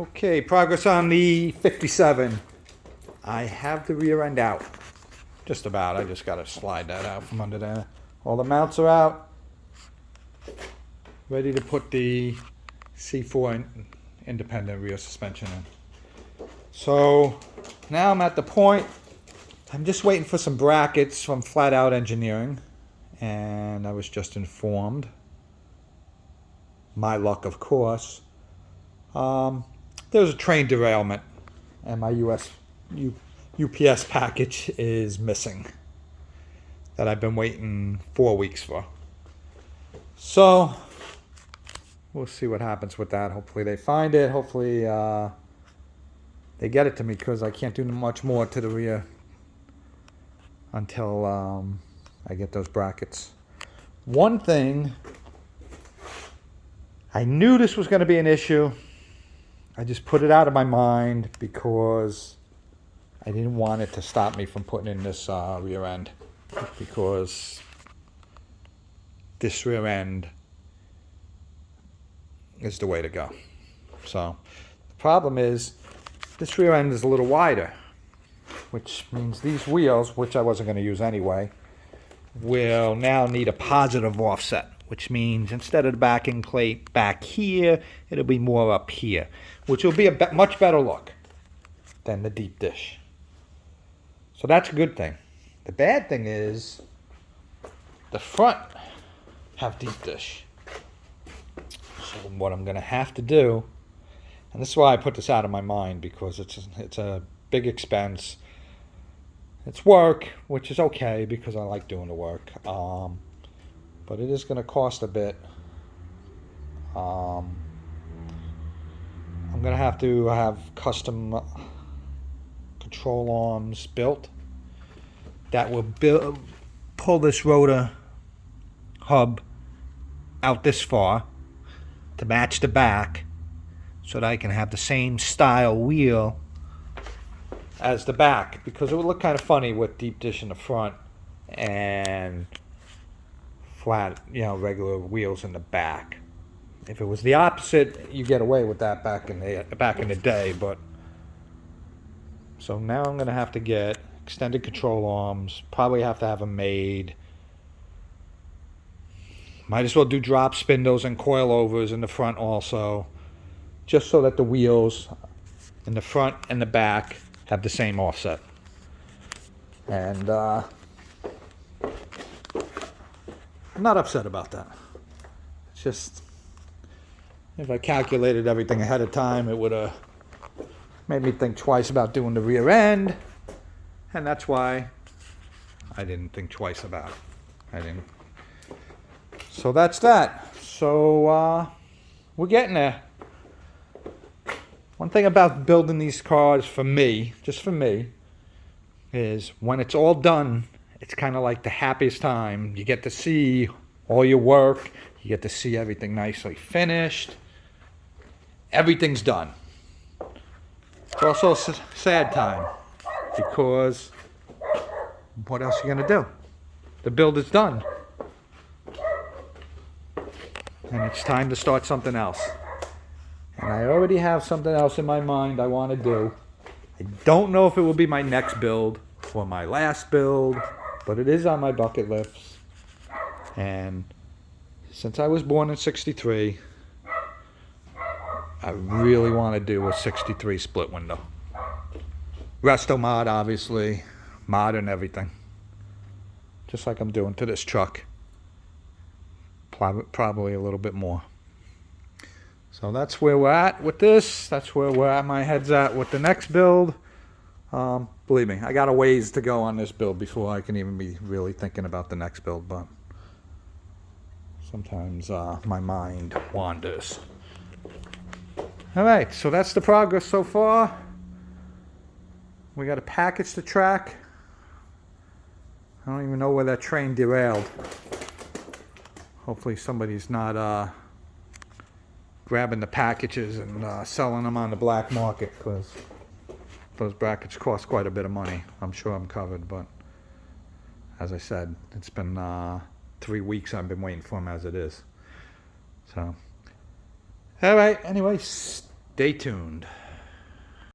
Okay, progress on the 57. I have the rear end out. Just about. I just got to slide that out from under there. All the mounts are out. Ready to put the C4 independent rear suspension in. So now I'm at the point. I'm just waiting for some brackets from Flat Out Engineering. And I was just informed. My luck, of course. There was a train derailment, and my UPS package is missing that I've been waiting 4 weeks for. So we'll see what happens with that. Hopefully they find it. Hopefully they get it to me, because I can't do much more to the rear until I get those brackets. One thing, I knew this was going to be an issue. I just put it out of my mind because I didn't want it to stop me from putting in this rear end, because this rear end is the way to go. So the problem is this rear end is a little wider, which means these wheels, which I wasn't going to use anyway, will now need a positive offset, which means instead of the backing plate back here, it'll be more up here, which will be a much better look than the deep dish. So that's a good thing. The bad thing is the front have deep dish. So what I'm going to have to do, and this is why I put this out of my mind, because it's a big expense. It's work, which is okay because I like doing the work. But it is going to cost a bit. I'm going to have custom control arms built that will pull this rotor hub out this far to match the back, so that I can have the same style wheel as the back, because it would look kind of funny with deep dish in the front and flat, regular wheels in the back. If it was the opposite, you get away with that back in the day. But so now I'm going to have to get extended control arms. Probably have to have them made. Might as well do drop spindles and coilovers in the front also, just so that the wheels in the front and the back have the same offset. And I'm not upset about that. It's just, if I calculated everything ahead of time, it would have made me think twice about doing the rear end. And that's why I didn't think twice about it. So that's that. So we're getting there. One thing about building these cars for me, just for me, is when it's all done, it's kind of like the happiest time. You get to see all your work. You get to see everything nicely finished. Everything's done. It's also a sad time, because what else are you going to do? The build is done. And it's time to start something else. And I already have something else in my mind I want to do. I don't know if it will be my next build or my last build, but it is on my bucket list. And since I was born in '63, I really want to do a '63 split window. Resto mod, obviously. Modern everything. Just like I'm doing to this truck. Probably a little bit more. So that's where we're at with this. That's where my head's at with the next build. Believe me, I got a ways to go on this build before I can even be really thinking about the next build. But sometimes my mind wanders. All right, so that's the progress so far. We got a package to track. I don't even know where that train derailed. Hopefully somebody's not grabbing the packages and selling them on the black market, because those brackets cost quite a bit of money. I'm sure I'm covered, but as I said, it's been 3 weeks I've been waiting for them as it is. So, all right, anyway, Stay tuned.